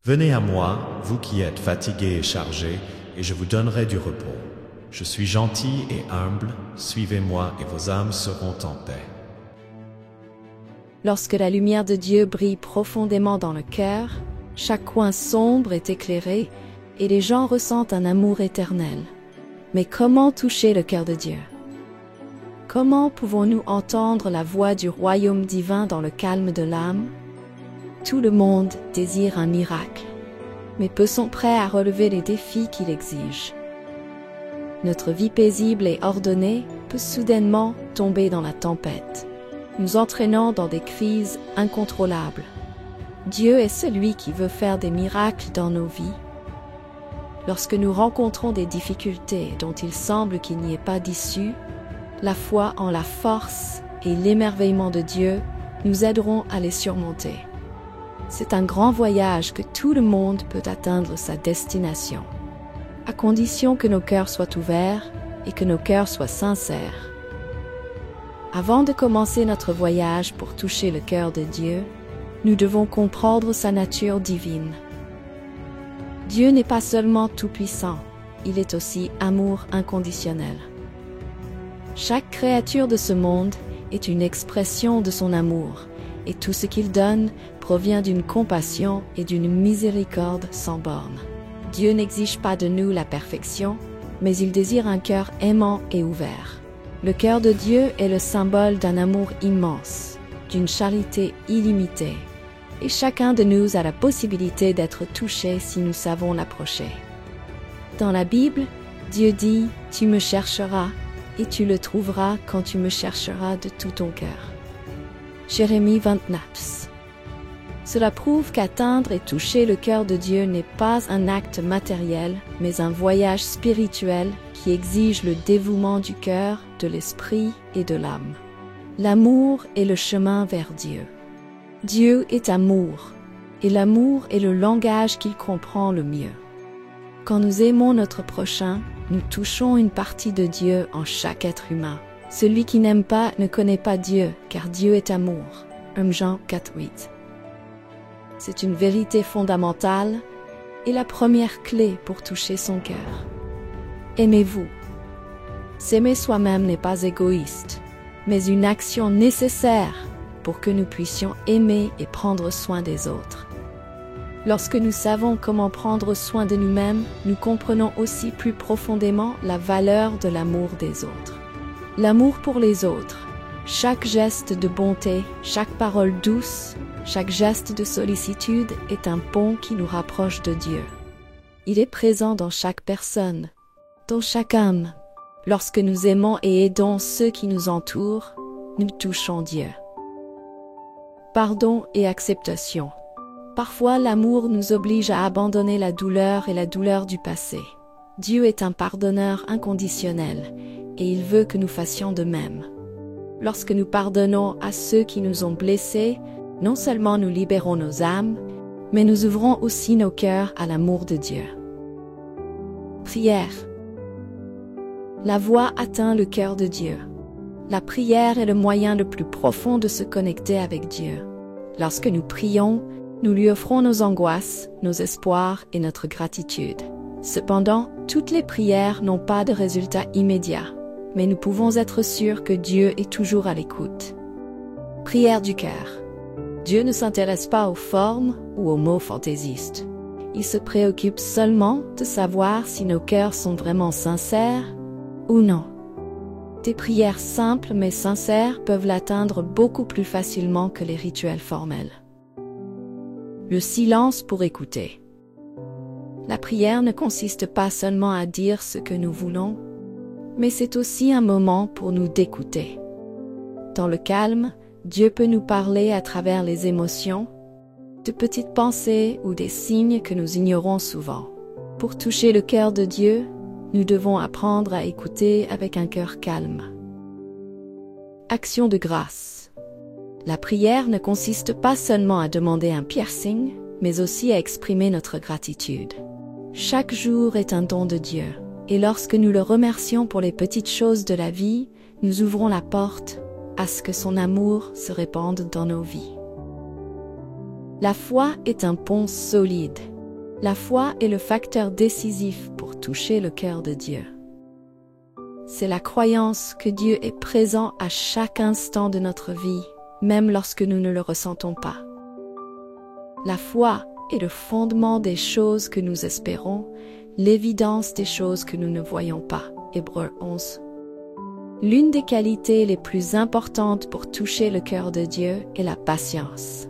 Venez à moi, vous qui êtes fatigués et chargés, et je vous donnerai du repos. Je suis gentil et humble, suivez-moi et vos âmes seront en paix. Lorsque la lumière de Dieu brille profondément dans le cœur, chaque coin sombre est éclairé et les gens ressentent un amour éternel. Mais comment toucher le cœur de Dieu? Comment pouvons-nous entendre la voix du royaume divin dans le calme de l'âme? Tout le monde désire un miracle, mais peu sont prêts à relever les défis qu'il exige. Notre vie paisible et ordonnée peut soudainement tomber dans la tempête, nous entraînant dans des crises incontrôlables. Dieu est celui qui veut faire des miracles dans nos vies. Lorsque nous rencontrons des difficultés dont il semble qu'il n'y ait pas d'issue, la foi en la force et l'émerveillement de Dieu nous aideront à les surmonter. C'est un grand voyage que tout le monde peut atteindre sa destination, à condition que nos cœurs soient ouverts et que nos cœurs soient sincères. Avant de commencer notre voyage pour toucher le cœur de Dieu, nous devons comprendre sa nature divine. Dieu n'est pas seulement tout-puissant, il est aussi amour inconditionnel. Chaque créature de ce monde est une expression de son amour, et tout ce qu'il donne provient d'une compassion et d'une miséricorde sans bornes. Dieu n'exige pas de nous la perfection, mais il désire un cœur aimant et ouvert. Le cœur de Dieu est le symbole d'un amour immense, d'une charité illimitée, et chacun de nous a la possibilité d'être touché si nous savons l'approcher. Dans la Bible, Dieu dit « Tu me chercheras, et tu le trouveras quand tu me chercheras de tout ton cœur. » Jérémie 29. Cela prouve qu'atteindre et toucher le cœur de Dieu n'est pas un acte matériel, mais un voyage spirituel qui exige le dévouement du cœur, de l'esprit et de l'âme. L'amour est le chemin vers Dieu. Dieu est amour, et l'amour est le langage qu'il comprend le mieux. Quand nous aimons notre prochain, nous touchons une partie de Dieu en chaque être humain. Celui qui n'aime pas ne connaît pas Dieu, car Dieu est amour. 1 Jean 4,8. C'est une vérité fondamentale et la première clé pour toucher son cœur. Aimez-vous. S'aimer soi-même n'est pas égoïste, mais une action nécessaire pour que nous puissions aimer et prendre soin des autres. Lorsque nous savons comment prendre soin de nous-mêmes, nous comprenons aussi plus profondément la valeur de l'amour des autres. L'amour pour les autres, chaque geste de bonté, chaque parole douce, chaque geste de sollicitude est un pont qui nous rapproche de Dieu. Il est présent dans chaque personne, dans chaque âme. Lorsque nous aimons et aidons ceux qui nous entourent, nous touchons Dieu. Pardon et acceptation. Parfois, l'amour nous oblige à abandonner la douleur et la douleur du passé. Dieu est un pardonneur inconditionnel et il veut que nous fassions de même. Lorsque nous pardonnons à ceux qui nous ont blessés, non seulement nous libérons nos âmes, mais nous ouvrons aussi nos cœurs à l'amour de Dieu. Prière. La voix atteint le cœur de Dieu. La prière est le moyen le plus profond de se connecter avec Dieu. Lorsque nous prions, nous lui offrons nos angoisses, nos espoirs et notre gratitude. Cependant, toutes les prières n'ont pas de résultat immédiat, mais nous pouvons être sûrs que Dieu est toujours à l'écoute. Prière du cœur. Dieu ne s'intéresse pas aux formes ou aux mots fantaisistes. Il se préoccupe seulement de savoir si nos cœurs sont vraiment sincères ou non. Des prières simples mais sincères peuvent l'atteindre beaucoup plus facilement que les rituels formels. Le silence pour écouter. La prière ne consiste pas seulement à dire ce que nous voulons, mais c'est aussi un moment pour nous d'écouter. Dans le calme, Dieu peut nous parler à travers les émotions, de petites pensées ou des signes que nous ignorons souvent. Pour toucher le cœur de Dieu, nous devons apprendre à écouter avec un cœur calme. Action de grâce. La prière ne consiste pas seulement à demander un piercing, mais aussi à exprimer notre gratitude. Chaque jour est un don de Dieu, et lorsque nous le remercions pour les petites choses de la vie, nous ouvrons la porte à ce que son amour se répande dans nos vies. La foi est un pont solide. La foi est le facteur décisif pour toucher le cœur de Dieu. C'est la croyance que Dieu est présent à chaque instant de notre vie, même lorsque nous ne le ressentons pas. La foi est le fondement des choses que nous espérons, l'évidence des choses que nous ne voyons pas. Hébreux 11. L'une des qualités les plus importantes pour toucher le cœur de Dieu est la patience.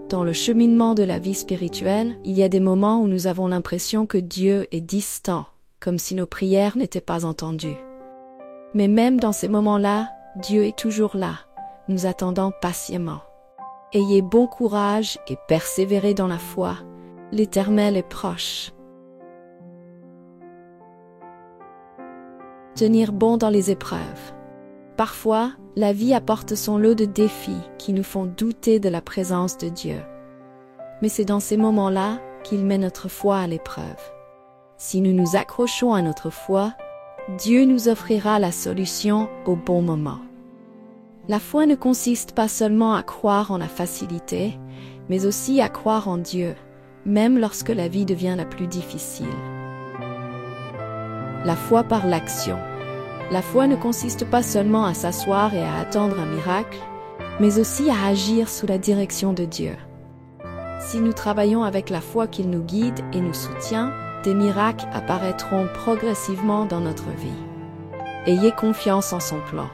Dans le cheminement de la vie spirituelle, il y a des moments où nous avons l'impression que Dieu est distant, comme si nos prières n'étaient pas entendues. Mais même dans ces moments-là, Dieu est toujours là, nous attendant patiemment. Ayez bon courage et persévérez dans la foi, l'Éternel est proche. Tenir bon dans les épreuves. Parfois, la vie apporte son lot de défis qui nous font douter de la présence de Dieu. Mais c'est dans ces moments-là qu'il met notre foi à l'épreuve. Si nous nous accrochons à notre foi, Dieu nous offrira la solution au bon moment. La foi ne consiste pas seulement à croire en la facilité, mais aussi à croire en Dieu, même lorsque la vie devient la plus difficile. La foi par l'action. La foi ne consiste pas seulement à s'asseoir et à attendre un miracle, mais aussi à agir sous la direction de Dieu. Si nous travaillons avec la foi qu'il nous guide et nous soutient, des miracles apparaîtront progressivement dans notre vie. Ayez confiance en son plan.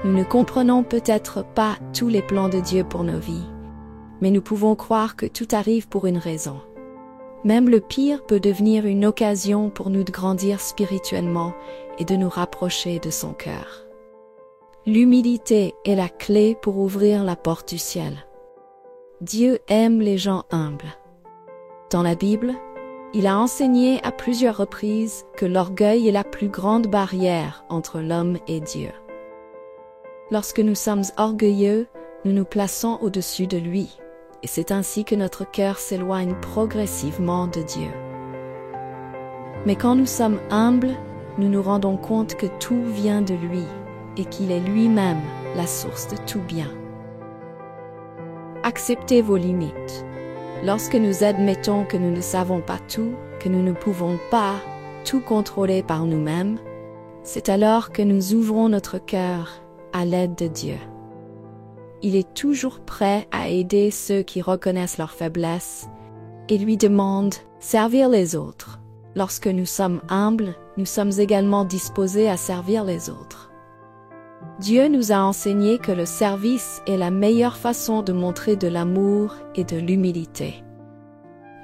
Nous ne comprenons peut-être pas tous les plans de Dieu pour nos vies, mais nous pouvons croire que tout arrive pour une raison. Même le pire peut devenir une occasion pour nous de grandir spirituellement et de nous rapprocher de son cœur. L'humilité est la clé pour ouvrir la porte du ciel. Dieu aime les gens humbles. Dans la Bible, il a enseigné à plusieurs reprises que l'orgueil est la plus grande barrière entre l'homme et Dieu. Lorsque nous sommes orgueilleux, nous nous plaçons au-dessus de lui, et c'est ainsi que notre cœur s'éloigne progressivement de Dieu. Mais quand nous sommes humbles, nous nous rendons compte que tout vient de lui, et qu'il est lui-même la source de tout bien. Acceptez vos limites. Lorsque nous admettons que nous ne savons pas tout, que nous ne pouvons pas tout contrôler par nous-mêmes, c'est alors que nous ouvrons notre cœur à l'aide de Dieu. Il est toujours prêt à aider ceux qui reconnaissent leur faiblesse et lui demande de servir les autres. Lorsque nous sommes humbles, nous sommes également disposés à servir les autres. Dieu nous a enseigné que le service est la meilleure façon de montrer de l'amour et de l'humilité.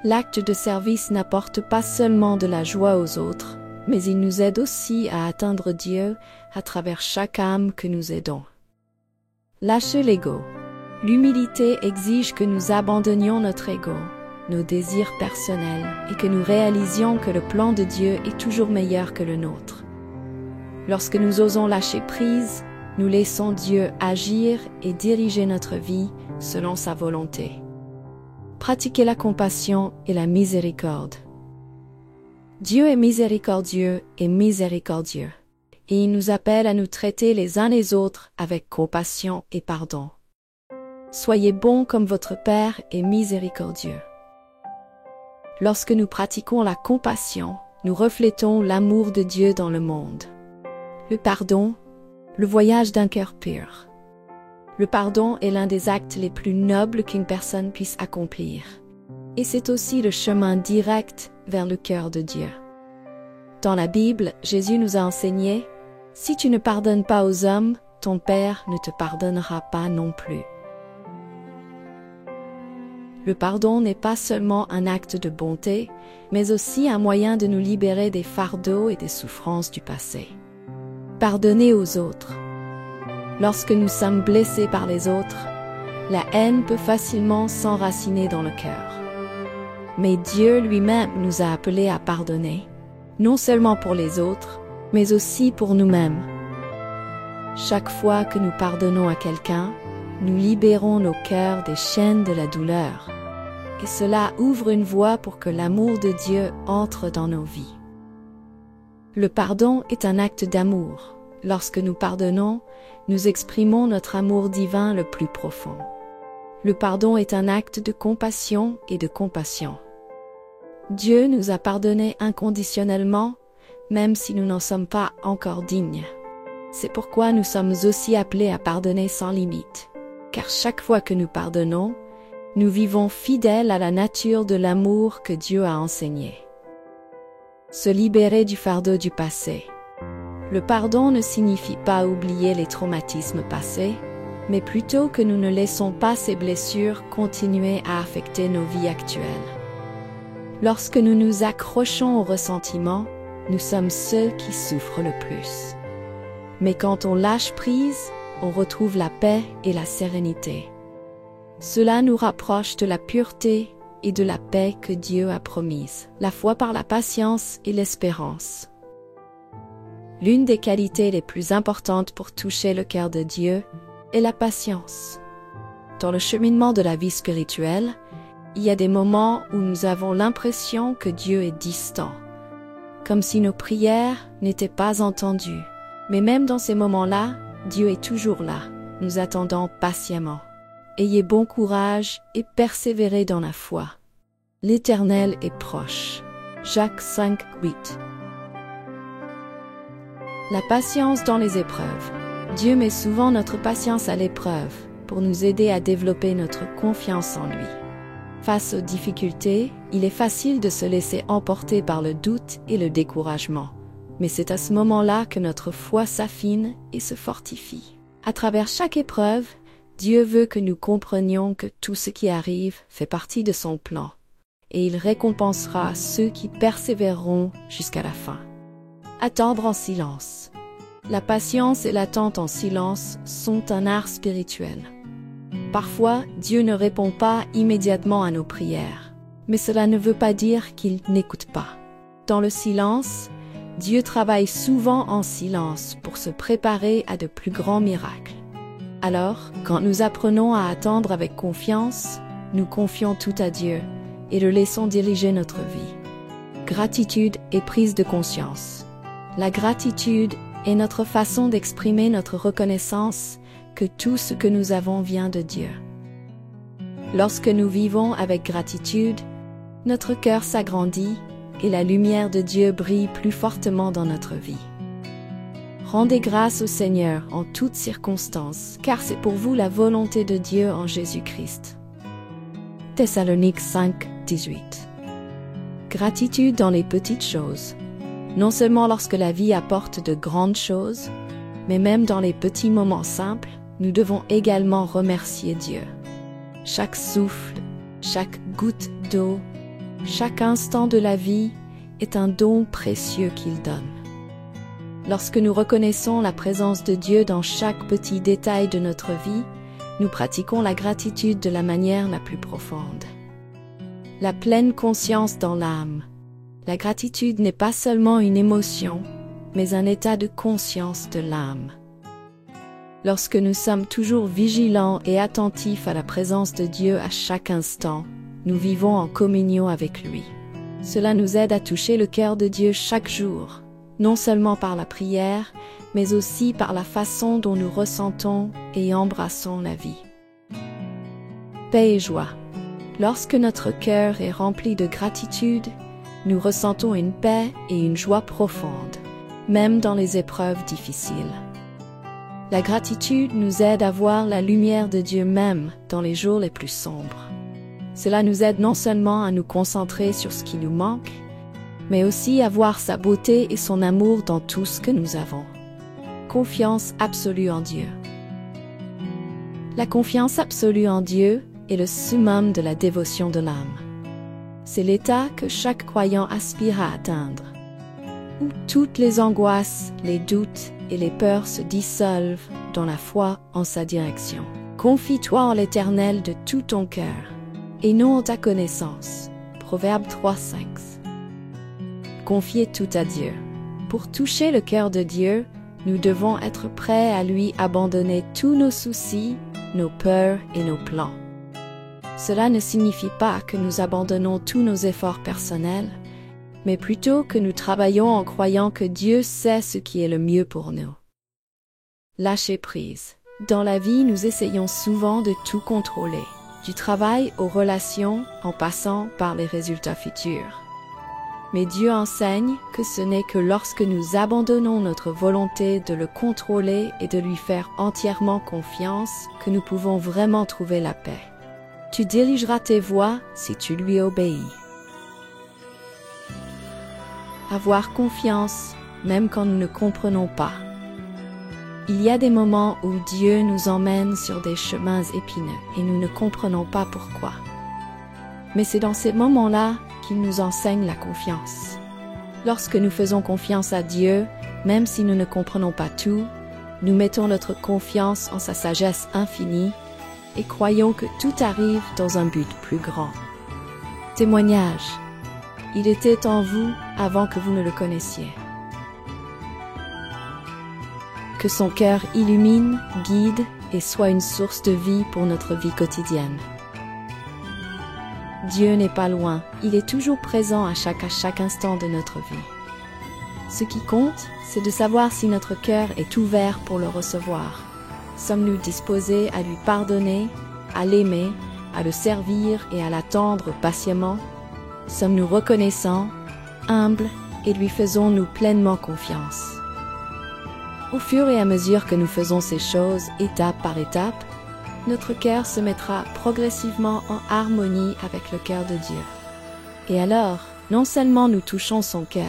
L'acte de service n'apporte pas seulement de la joie aux autres, mais il nous aide aussi à atteindre Dieu à travers chaque âme que nous aidons. Lâchez l'ego. L'humilité exige que nous abandonnions notre ego, nos désirs personnels, et que nous réalisions que le plan de Dieu est toujours meilleur que le nôtre. Lorsque nous osons lâcher prise, nous laissons Dieu agir et diriger notre vie selon sa volonté. Pratiquez la compassion et la miséricorde. Dieu est miséricordieux et miséricordieux, et il nous appelle à nous traiter les uns les autres avec compassion et pardon. Soyez bons comme votre Père est miséricordieux. Lorsque nous pratiquons la compassion, nous reflétons l'amour de Dieu dans le monde. Le pardon, le voyage d'un cœur pur. Le pardon est l'un des actes les plus nobles qu'une personne puisse accomplir. Et c'est aussi le chemin direct vers le cœur de Dieu. Dans la Bible, Jésus nous a enseigné « Si tu ne pardonnes pas aux hommes, ton Père ne te pardonnera pas non plus. » Le pardon n'est pas seulement un acte de bonté, mais aussi un moyen de nous libérer des fardeaux et des souffrances du passé. Pardonnez aux autres. Lorsque nous sommes blessés par les autres, la haine peut facilement s'enraciner dans le cœur. Mais Dieu lui-même nous a appelés à pardonner, non seulement pour les autres, mais aussi pour nous-mêmes. Chaque fois que nous pardonnons à quelqu'un, nous libérons nos cœurs des chaînes de la douleur, et cela ouvre une voie pour que l'amour de Dieu entre dans nos vies. Le pardon est un acte d'amour. Lorsque nous pardonnons, nous exprimons notre amour divin le plus profond. Le pardon est un acte de compassion et de compassion. Dieu nous a pardonné inconditionnellement, même si nous n'en sommes pas encore dignes. C'est pourquoi nous sommes aussi appelés à pardonner sans limite, car chaque fois que nous pardonnons, nous vivons fidèles à la nature de l'amour que Dieu a enseigné. Se libérer du fardeau du passé. Le pardon ne signifie pas oublier les traumatismes passés, mais plutôt que nous ne laissons pas ces blessures continuer à affecter nos vies actuelles. Lorsque nous nous accrochons au ressentiment, nous sommes ceux qui souffrent le plus. Mais quand on lâche prise, on retrouve la paix et la sérénité. Cela nous rapproche de la pureté et de la paix que Dieu a promise, la foi par la patience et l'espérance. L'une des qualités les plus importantes pour toucher le cœur de Dieu est la patience. Dans le cheminement de la vie spirituelle, il y a des moments où nous avons l'impression que Dieu est distant, comme si nos prières n'étaient pas entendues. Mais même dans ces moments-là, Dieu est toujours là, nous attendant patiemment. Ayez bon courage et persévérez dans la foi. L'Éternel est proche. Jacques 5, 8. La patience dans les épreuves. Dieu met souvent notre patience à l'épreuve pour nous aider à développer notre confiance en lui. Face aux difficultés, il est facile de se laisser emporter par le doute et le découragement. Mais c'est à ce moment-là que notre foi s'affine et se fortifie. À travers chaque épreuve, Dieu veut que nous comprenions que tout ce qui arrive fait partie de son plan, et il récompensera ceux qui persévéreront jusqu'à la fin. Attendre en silence. La patience et l'attente en silence sont un art spirituel. Parfois, Dieu ne répond pas immédiatement à nos prières, mais cela ne veut pas dire qu'il n'écoute pas. Dans le silence, Dieu travaille souvent en silence pour se préparer à de plus grands miracles. Alors, quand nous apprenons à attendre avec confiance, nous confions tout à Dieu et le laissons diriger notre vie. Gratitude et prise de conscience. La gratitude est notre façon d'exprimer notre reconnaissance que tout ce que nous avons vient de Dieu. Lorsque nous vivons avec gratitude, notre cœur s'agrandit et la lumière de Dieu brille plus fortement dans notre vie. Rendez grâce au Seigneur en toutes circonstances, car c'est pour vous la volonté de Dieu en Jésus-Christ. Thessaloniques 5, 18. Gratitude dans les petites choses. Non seulement lorsque la vie apporte de grandes choses, mais même dans les petits moments simples, nous devons également remercier Dieu. Chaque souffle, chaque goutte d'eau, chaque instant de la vie est un don précieux qu'il donne. Lorsque nous reconnaissons la présence de Dieu dans chaque petit détail de notre vie, nous pratiquons la gratitude de la manière la plus profonde. La pleine conscience dans l'âme. La gratitude n'est pas seulement une émotion, mais un état de conscience de l'âme. Lorsque nous sommes toujours vigilants et attentifs à la présence de Dieu à chaque instant, nous vivons en communion avec lui. Cela nous aide à toucher le cœur de Dieu chaque jour, non seulement par la prière, mais aussi par la façon dont nous ressentons et embrassons la vie. Paix et joie. Lorsque notre cœur est rempli de gratitude, nous ressentons une paix et une joie profonde, même dans les épreuves difficiles. La gratitude nous aide à voir la lumière de Dieu même dans les jours les plus sombres. Cela nous aide non seulement à nous concentrer sur ce qui nous manque, mais aussi à voir sa beauté et son amour dans tout ce que nous avons. Confiance absolue en Dieu. La confiance absolue en Dieu est le summum de la dévotion de l'âme. C'est l'état que chaque croyant aspire à atteindre, où toutes les angoisses, les doutes et les peurs se dissolvent dans la foi en sa direction. Confie-toi en l'Éternel de tout ton cœur, et non en ta connaissance. Proverbe 3, 5. Confiez tout à Dieu. Pour toucher le cœur de Dieu, nous devons être prêts à lui abandonner tous nos soucis, nos peurs et nos plans. Cela ne signifie pas que nous abandonnons tous nos efforts personnels, mais plutôt que nous travaillons en croyant que Dieu sait ce qui est le mieux pour nous. Lâcher prise. Dans la vie, nous essayons souvent de tout contrôler, du travail aux relations en passant par les résultats futurs. Mais Dieu enseigne que ce n'est que lorsque nous abandonnons notre volonté de le contrôler et de lui faire entièrement confiance que nous pouvons vraiment trouver la paix. Tu dirigeras tes voies si tu lui obéis. Avoir confiance, même quand nous ne comprenons pas. Il y a des moments où Dieu nous emmène sur des chemins épineux et nous ne comprenons pas pourquoi. Mais c'est dans ces moments-là qu'il nous enseigne la confiance. Lorsque nous faisons confiance à Dieu, même si nous ne comprenons pas tout, nous mettons notre confiance en sa sagesse infinie et croyons que tout arrive dans un but plus grand. Témoignage. Il était en vous avant que vous ne le connaissiez. Que son cœur illumine, guide et soit une source de vie pour notre vie quotidienne. Dieu n'est pas loin, il est toujours présent à chaque instant de notre vie. Ce qui compte, c'est de savoir si notre cœur est ouvert pour le recevoir. Sommes-nous disposés à lui pardonner, à l'aimer, à le servir et à l'attendre patiemment? Sommes-nous reconnaissants, humbles et lui faisons-nous pleinement confiance? Au fur et à mesure que nous faisons ces choses, étape par étape, notre cœur se mettra progressivement en harmonie avec le cœur de Dieu. Et alors, non seulement nous touchons son cœur,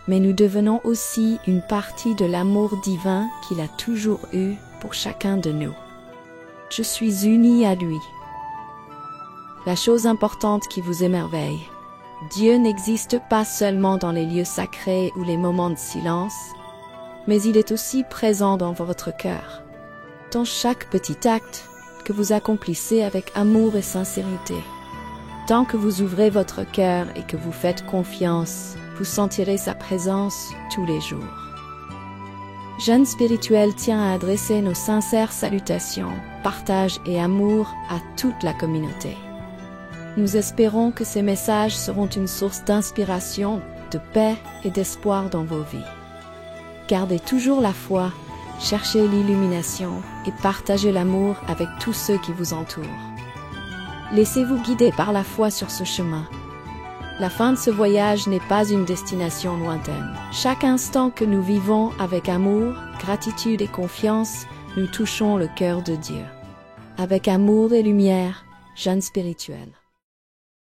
mais nous devenons aussi une partie de l'amour divin qu'il a toujours eu pour chacun de nous. Je suis unie à lui. La chose importante qui vous émerveille, Dieu n'existe pas seulement dans les lieux sacrés ou les moments de silence, mais il est aussi présent dans votre cœur, dans chaque petit acte que vous accomplissez avec amour et sincérité. Tant que vous ouvrez votre cœur et que vous faites confiance, vous sentirez sa présence tous les jours. Jeûne spirituel tient à adresser nos sincères salutations, partage et amour à toute la communauté. Nous espérons que ces messages seront une source d'inspiration, de paix et d'espoir dans vos vies. Gardez toujours la foi, cherchez l'illumination et partagez l'amour avec tous ceux qui vous entourent. Laissez-vous guider par la foi sur ce chemin. La fin de ce voyage n'est pas une destination lointaine. Chaque instant que nous vivons avec amour, gratitude et confiance, nous touchons le cœur de Dieu. Avec amour et lumière, jeûne spirituel.